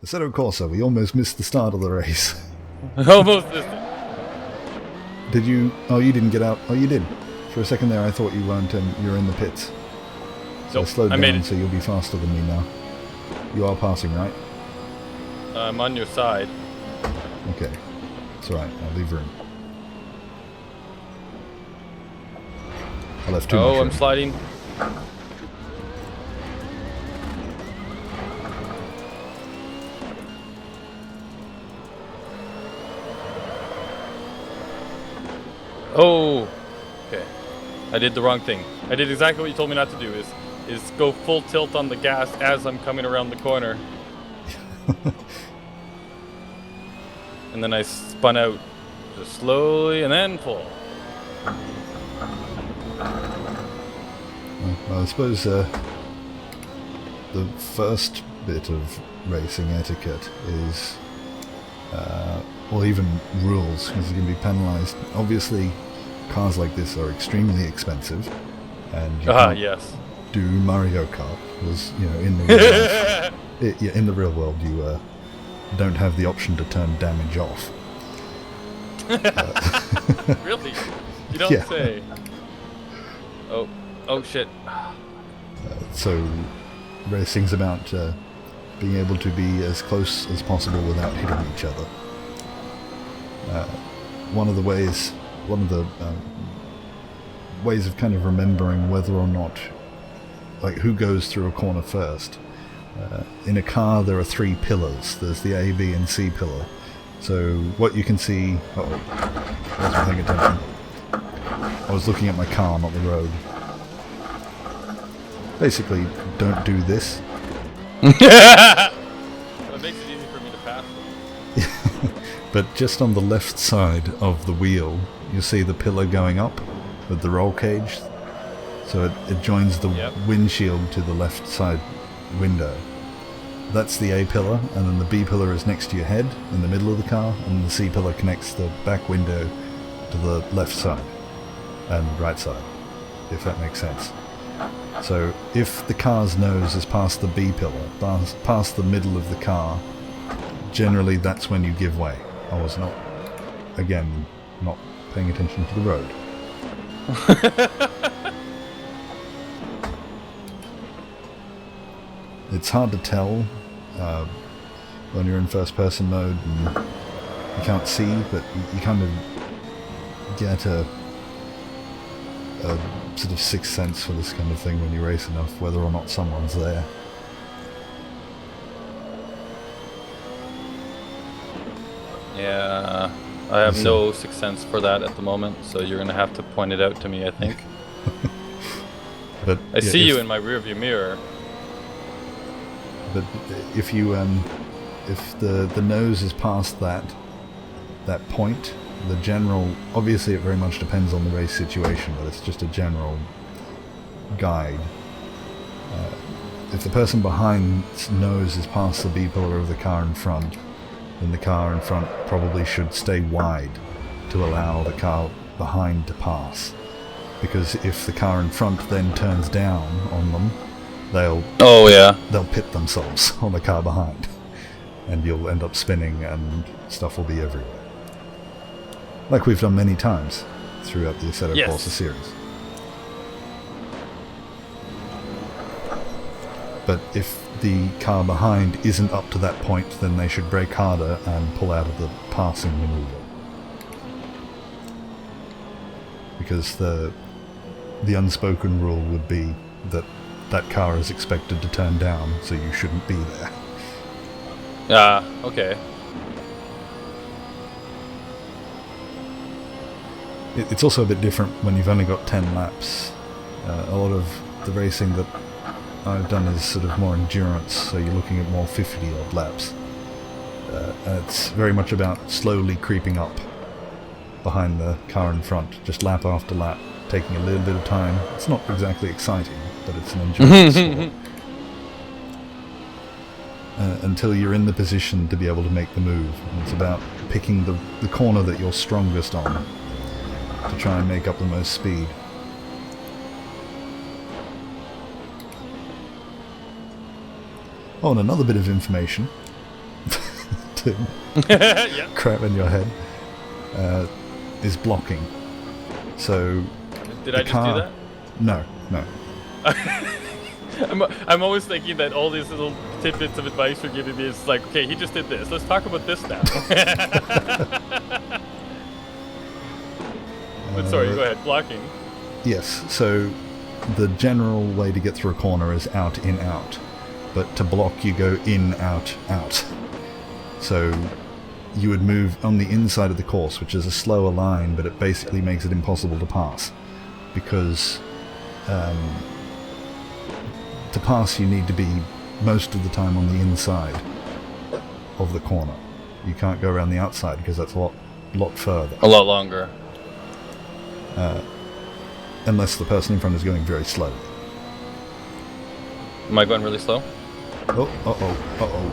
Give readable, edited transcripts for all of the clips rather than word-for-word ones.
Assetto Corsa, we almost missed the start of the race. Almost missed it. Did you? Oh, you didn't get out. Oh, you did. For a second there, I thought you weren't. You're in the pits. So Nope, I slowed I down, made it. so you'll be faster than me now. You are passing, right? I'm on your side. Okay. It's alright. I'll leave room. I left too much Oh, room. I'm sliding. Oh, okay. I did the wrong thing. I did exactly what you told me not to do. Is go full tilt on the gas as I'm coming around the corner. And then I spun out just slowly and then full. Well, I suppose the first bit of racing etiquette is, well, even rules, because you can be penalised. Obviously, cars like this are extremely expensive, and you can't Yes. do Mario Kart, because, you know, in the real, in the real world, you don't have the option to turn damage off. Really? You don't Yeah. say. Oh shit. So racing's about being able to be as close as possible without hitting each other. One of the ways of kind of remembering whether or not, like, who goes through a corner first. In a car there are three pillars. There's the A, B and C pillar. So what you can see... Uh-oh, I wasn't paying attention. I was looking at my car, not the road. Basically, don't do this. That makes it easy for me to pass. But just on the left side of the wheel, you see the pillar going up with the roll cage. So it joins the windshield to the left side window. That's the A pillar, and then the B pillar is next to your head in the middle of the car, and the C pillar connects the back window to the left side and right side, if that makes sense. So if the car's nose is past the B pillar, past the middle of the car, generally that's when you give way. I was not paying attention to the road. It's hard to tell when you're in first person mode and you can't see, but you kind of get a sort of sixth sense for this kind of thing when you race enough, whether or not someone's there. Yeah, I have no sixth sense for that at the moment, so you're gonna have to point it out to me, I think. But I see you in my rearview mirror. But if you if the nose is past that point, the general, obviously it very much depends on the race situation, but it's just a general guide. If the person behind's nose is past the B pillar of the car in front, then the car in front probably should stay wide to allow the car behind to pass. Because if the car in front then turns down on them, they'll pit themselves on the car behind, and you'll end up spinning and stuff will be everywhere. Like we've done many times throughout the Assetto Corsa series. But if the car behind isn't up to that point, then they should brake harder and pull out of the passing maneuver. Because the unspoken rule would be that that car is expected to turn down, so you shouldn't be there. Okay. It's also a bit different when you've only got 10 laps. A lot of the racing that I've done is sort of more endurance, so you're looking at more 50-odd laps. And it's very much about slowly creeping up behind the car in front, just lap after lap, taking a little bit of time. It's not exactly exciting, but it's an endurance sport. Until you're in the position to be able to make the move. And it's about picking the corner that you're strongest on to try and make up the most speed. Oh, and another bit of information. to Yeah. crap in your head, is blocking. So Did the I just car, do that? No, no. I'm always thinking that all these little tidbits of advice you're giving me is like, okay, he just did this. Let's talk about this now. But sorry, go ahead. Blocking. Yes, so the general way to get through a corner is out, in, out. But to block, you go in, out, out. So you would move on the inside of the course, which is a slower line, but it basically makes it impossible to pass. Because to pass, you need to be most of the time on the inside of the corner. You can't go around the outside because that's a lot further. A lot longer. Unless the person in front is going very slowly. Am I going really slow? Oh, uh-oh, uh-oh.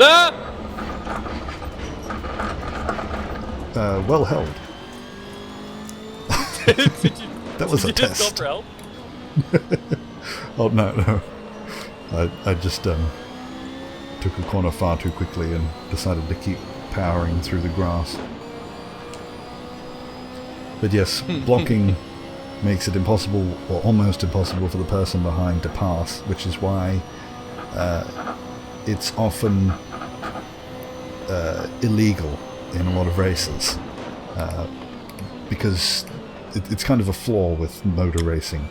Ah! Well held. That was a Did you just test. call for help? Oh, no. I just took a corner far too quickly and decided to keep powering through the grass. But yes, blocking makes it impossible, or almost impossible, for the person behind to pass, which is why it's often illegal in a lot of races, because it's kind of a flaw with motor racing.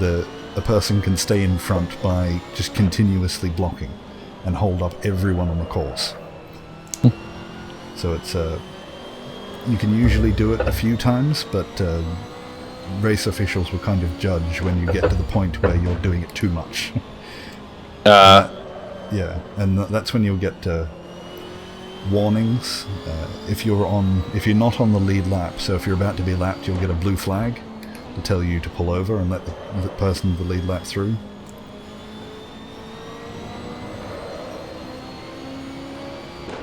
A person can stay in front by just continuously blocking and hold up everyone on the course. So it's you can usually do it a few times, but race officials will kind of judge when you get to the point where you're doing it too much. Yeah, and that's when you'll get warnings. If you're not on the lead lap, so if you're about to be lapped, you'll get a blue flag to tell you to pull over and let the person with the lead lap through.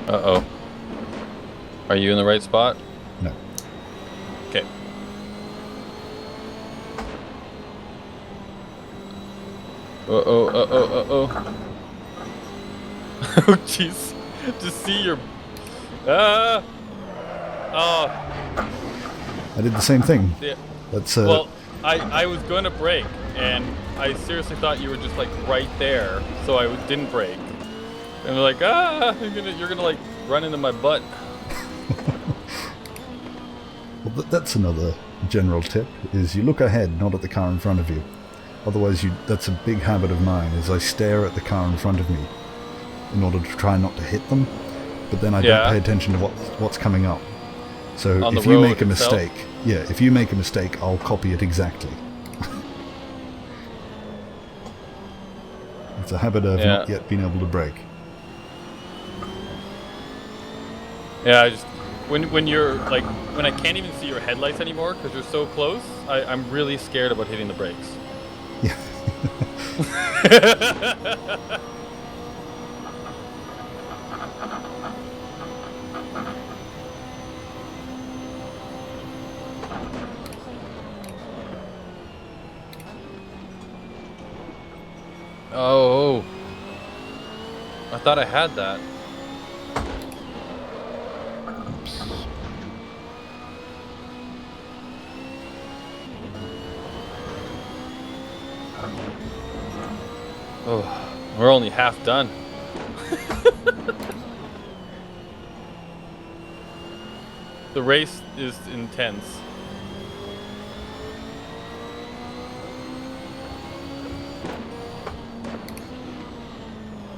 Uh-oh. Are you in the right spot? No. Okay. Uh-oh, uh-oh, uh-oh. Oh, jeez. Just see your... Oh. I did the same thing. Yeah. That's Well, I was going to brake, and I seriously thought you were just, like, right there, so I didn't brake. And they're like, you're gonna like, run into my butt. Well, that's another general tip, is you look ahead, not at the car in front of you. Otherwise, that's a big habit of mine, is I stare at the car in front of me in order to try not to hit them, but then I don't pay attention to what's coming up. So if you make a mistake, if you make a mistake, I'll copy it exactly. It's a habit I've not yet been able to break. Yeah, when you're like, when I can't even see your headlights anymore because you're so close, I'm really scared about hitting the brakes. Yeah. Oh, I thought I had that. Oh, we're only half done. The race is intense.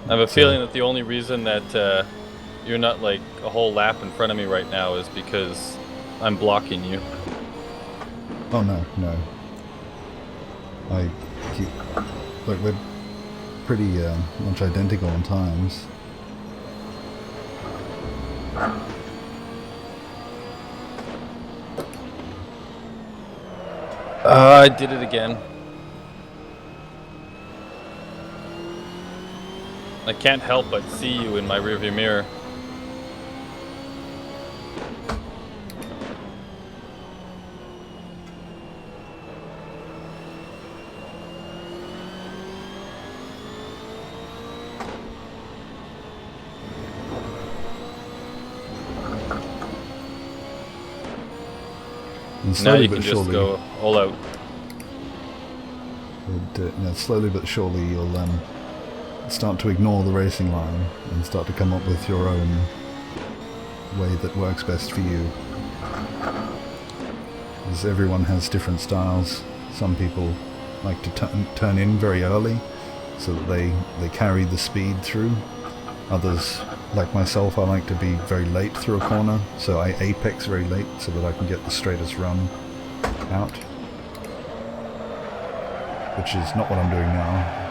I have a feeling that the only reason that you're not like a whole lap in front of me right now is because I'm blocking you. Oh no. I keep... Look, we're pretty much identical in times. I did it again. I can't help but see you in my rearview mirror. And Now slowly you but can just surely, go all out. slowly but surely you'll start to ignore the racing line and start to come up with your own way that works best for you. Because everyone has different styles. Some people like to turn in very early so that they carry the speed through. Others, like myself, I like to be very late through a corner, so I apex very late so that I can get the straightest run out. Which is not what I'm doing now.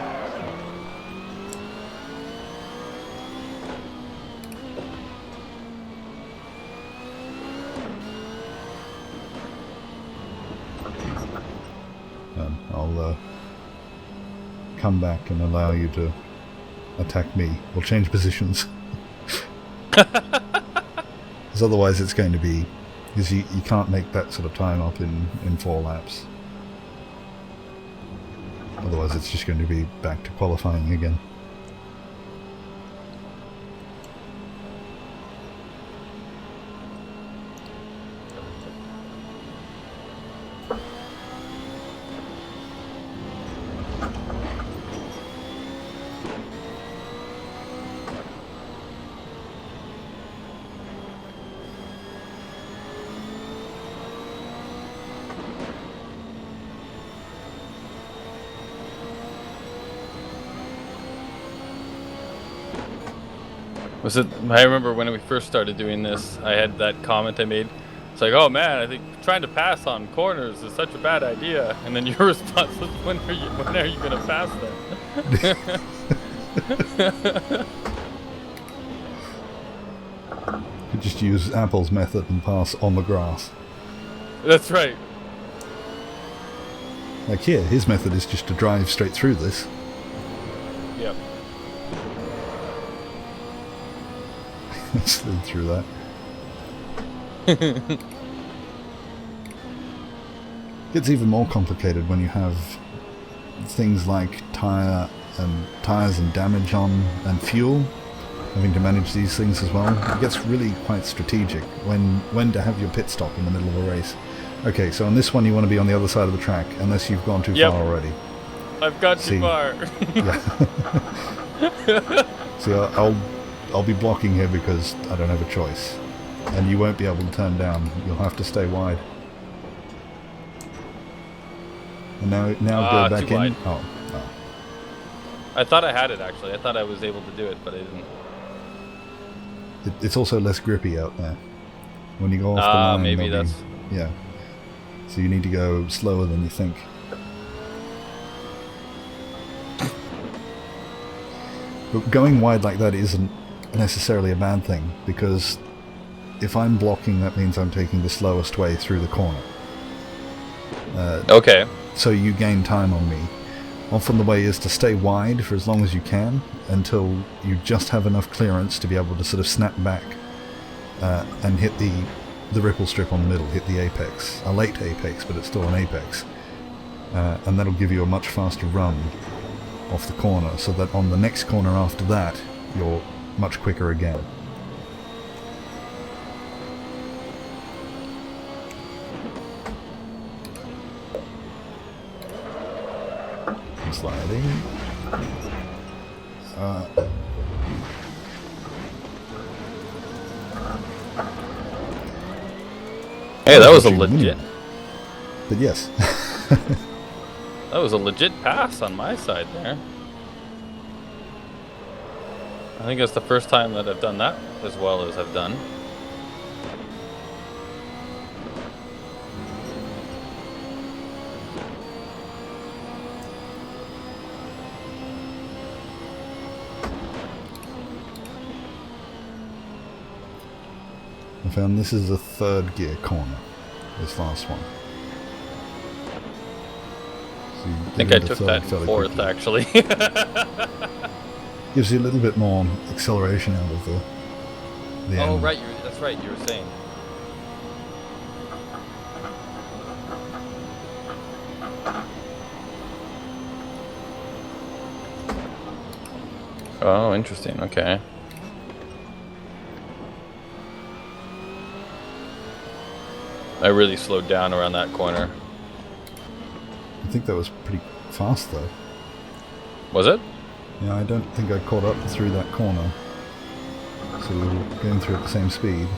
I'll come back and allow you to attack me. We'll change positions. Because otherwise it's going to be... Because you can't make that sort of time up in 4 laps. Otherwise it's just going to be back to qualifying again. I remember when we first started doing this, I had that comment I made. It's like, oh man, I think trying to pass on corners is such a bad idea. And then your response was, when are you going to pass them? You just use Apple's method and pass on the grass. That's right. Like here, his method is just to drive straight through this. Yep. Slid through that. It's even more complicated when you have things like tires and damage on and fuel, having to manage these things as well. It gets really quite strategic when to have your pit stop in the middle of a race. Okay, so on this one you want to be on the other side of the track unless you've gone too far already. I've got too far. Yeah. See, I'll be blocking here because I don't have a choice. And you won't be able to turn down. You'll have to stay wide. And now go back in. Wide. Oh. I thought I had it actually. I thought I was able to do it, but I didn't. It's also less grippy out there. When you go off the line, maybe that's... Yeah. So you need to go slower than you think. But going wide like that isn't necessarily a bad thing, because if I'm blocking, that means I'm taking the slowest way through the corner. Okay. So you gain time on me. Often the way is to stay wide for as long as you can until you just have enough clearance to be able to sort of snap back and hit the ripple strip on the middle, hit the apex. A late apex, but it's still an apex. And that'll give you a much faster run off the corner, so that on the next corner after that, you're much quicker again. I'm sliding. Hey, that was a legit... But yes. That was a legit pass on my side there. I think it's the first time that I've done that as well as I've done. I found this is a third gear corner, this last one. So I think I took that in fourth, actually. Gives you a little bit more acceleration out of the oh, end. right, that's right, you were saying. Oh, interesting, okay. I really slowed down around that corner. I think that was pretty fast though. Was it? Yeah, I don't think I caught up through that corner. So we were going through at the same speed.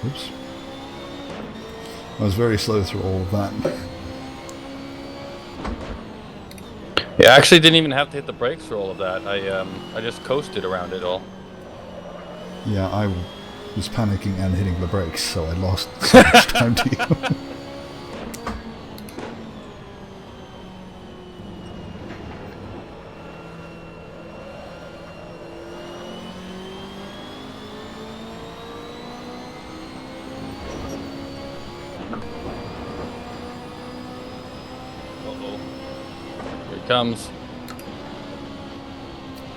Oops. I was very slow through all of that. Yeah, I actually didn't even have to hit the brakes for all of that. I just coasted around it all. Yeah, I was panicking and hitting the brakes, so I lost so much time to you. Comes.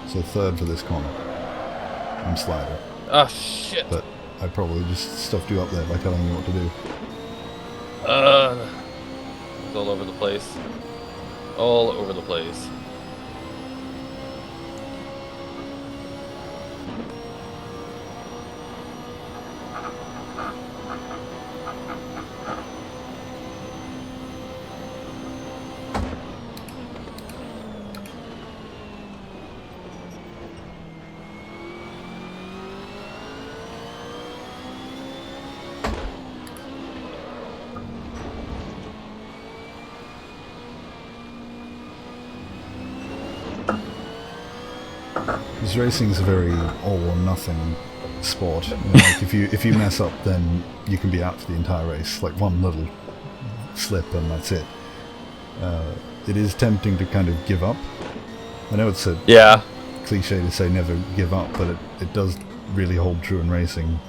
So third for this corner. I'm slider. Oh shit. But I probably just stuffed you up there by telling you what to do. It's all over the place. All over the place. Because racing's a very all or nothing sport. You know, like if you mess up, then you can be out for the entire race. Like one little slip and that's it. It is tempting to kind of give up. I know it's a cliche to say never give up, but it does really hold true in racing,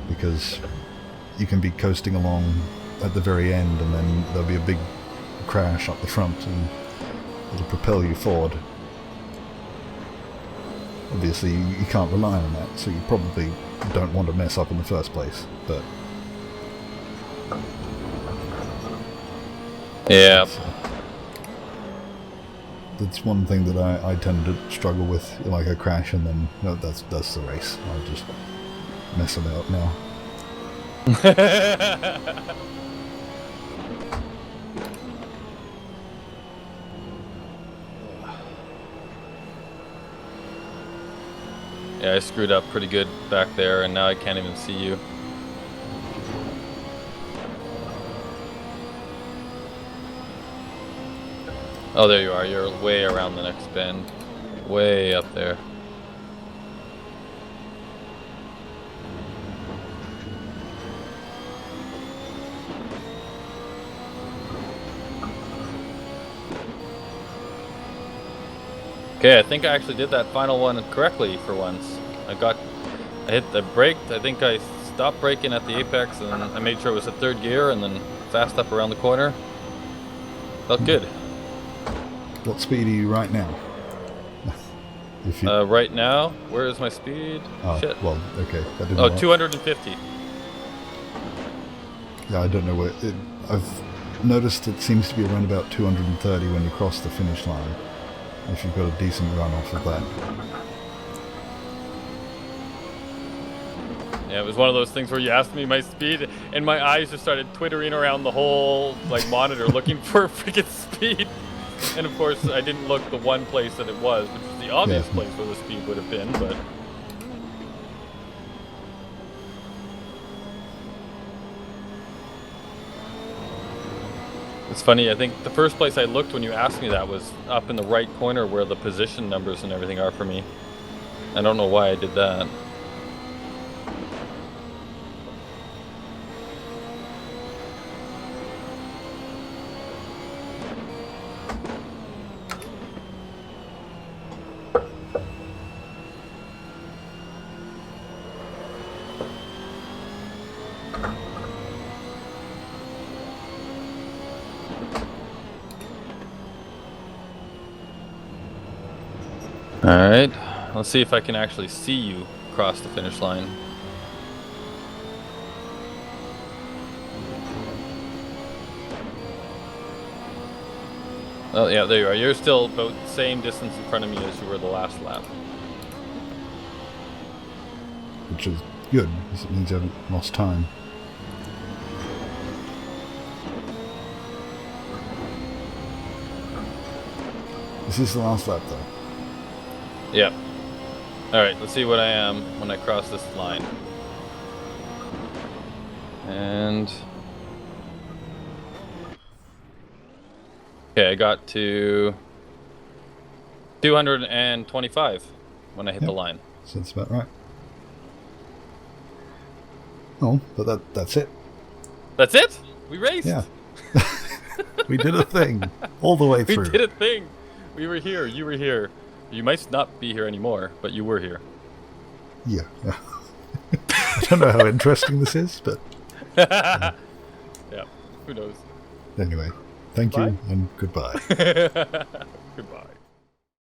because you can be coasting along at the very end and then there'll be a big crash up the front and it'll propel you forward. Obviously you can't rely on that, so you probably don't want to mess up in the first place, but yeah, that's one thing that I tend to struggle with. Like I crash and then no, that's the race. I'll just mess about now. Yeah, I screwed up pretty good back there, and now I can't even see you. Oh, there you are. You're way around the next bend. Way up there. Okay, I think I actually did that final one correctly for once. I hit the brake. I think I stopped braking at the apex, and I made sure it was at third gear, and then fast up around the corner. Felt good. What speed are you right now? If you... right now, where is my speed? Oh, shit. Well, okay. Oh, 250. Yeah, I don't know where. I've noticed it seems to be around about 230 when you cross the finish line, if you've got a decent run off of that. Yeah, it was one of those things where you asked me my speed, and my eyes just started twittering around the whole monitor looking for freaking speed. And of course, I didn't look the one place that it was, which is the obvious place where the speed would have been, but... It's funny, I think the first place I looked when you asked me that was up in the right corner where the position numbers and everything are for me. I don't know why I did that. Alright, let's see if I can actually see you cross the finish line. Oh yeah, there you are. You're still about the same distance in front of me as you were the last lap. Which is good, because it means you haven't lost time. This is the last lap, though. Yep. Alright, let's see what I am when I cross this line. And... okay, I got to 225 when I hit the line. So that's about right. Oh, but that's it. That's it? We raced? Yeah. We did a thing. All the way through. We did a thing. We were here. You were here. You might not be here anymore, but you were here. Yeah. I don't know how interesting this is, but... yeah, who knows? Anyway, thank you and goodbye. Goodbye.